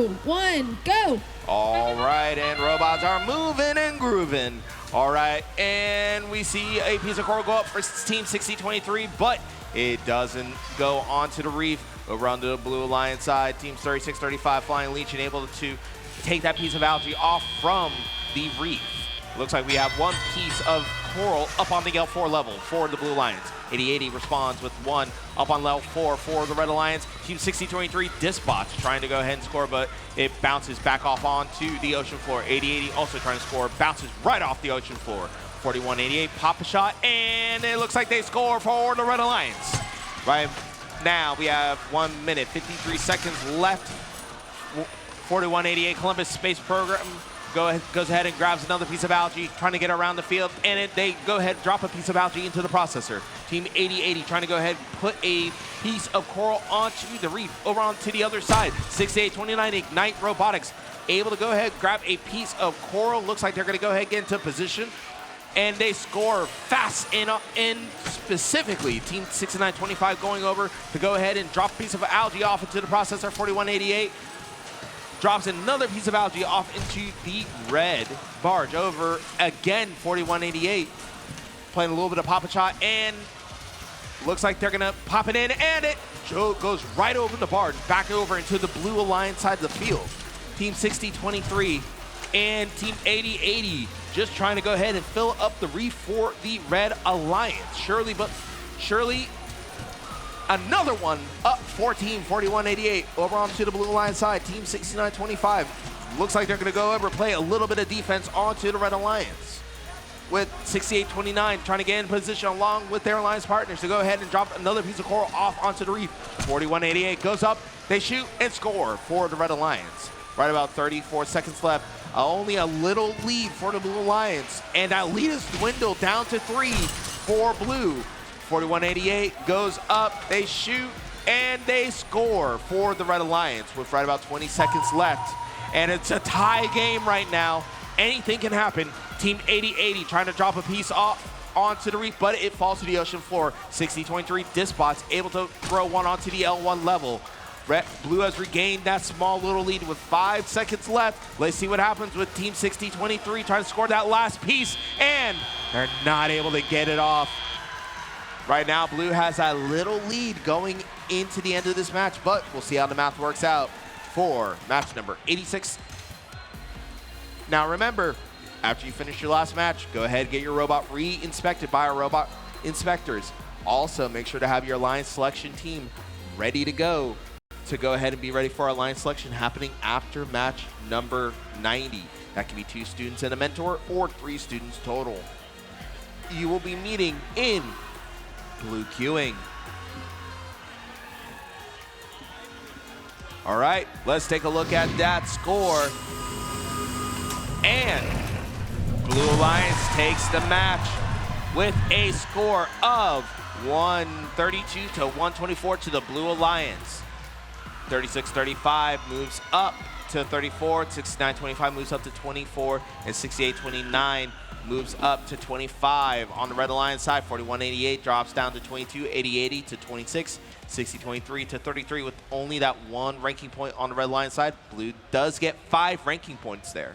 2, 1, go. All right, and robots are moving and grooving. All right, and we see a piece of coral go up for Team 6023, but it doesn't go onto the reef. Over on the Blue Alliance side, Team 3635 Flying Legion able to take that piece of algae off from the reef. Looks like we have one piece of coral up on the L4 level for the Blue Alliance. 8080 responds with one up on level 4 for the Red Alliance. Team 6023 Disbots trying to go ahead and score, but it bounces back off onto the ocean floor. 8080 also trying to score, bounces right off the ocean floor. 4188 pop a shot, and it looks like they score for the Red Alliance. Right now we have 1 minute, 53 seconds left. 4188 Columbus Space Program goes ahead and grabs another piece of algae, trying to get around the field, and they go ahead and drop a piece of algae into the processor. Team 8080 trying to go ahead and put a piece of coral onto the reef, over onto the other side. 6829 Ignite Robotics able to go ahead and grab a piece of coral. Looks like they're going to go ahead and get into position, and they score fast and specifically Team 6925 going over to go ahead and drop a piece of algae off into the processor. 4188 drops another piece of algae off into the red barge. Over again, 4188 playing a little bit of pop a shot, and looks like they're gonna pop it in, and it goes right over the barge, back over into the Blue Alliance side of the field. Team 6023 and Team 8080 just trying to go ahead and fill up the reef for the Red Alliance. Surely another one up for Team 4188 over onto the Blue Alliance side. Team 6925 looks like they're going to go over, play a little bit of defense onto the Red Alliance, with 6829 trying to get in position along with their alliance partners to go ahead and drop another piece of coral off onto the reef. 4188 goes up, they shoot and score for the Red Alliance. Right about 34 seconds left. Only a little lead for the Blue Alliance, and that lead is dwindled down to 3 for Blue. 4188 goes up, they shoot, and they score for the Red Alliance with right about 20 seconds left. And it's a tie game right now. Anything can happen. Team 8080 trying to drop a piece off onto the reef, but it falls to the ocean floor. 6023 Disbots able to throw one onto the L1 level. Blue has regained that small little lead with 5 seconds left. Let's see what happens with Team 6023 trying to score that last piece, and they're not able to get it off. Right now, Blue has a little lead going into the end of this match, but we'll see how the math works out for match number 86. Now remember, after you finish your last match, go ahead and get your robot re-inspected by our robot inspectors. Also, make sure to have your alliance selection team ready to go ahead and be ready for our alliance selection happening after match number 90. That can be 2 students and a mentor, or 3 students total. You will be meeting in blue queuing. All right, let's take a look at that score. And Blue Alliance takes the match with a score of 132 to 124 to the Blue Alliance. 3635 moves up to 34, 6925 moves up to 24, and 6829 moves up to 25. On the Red Alliance side, 4188 drops down to 22, 8080 to 26, 6023 to 33, with only that 1 ranking point on the Red Alliance side. Blue does get 5 ranking points there.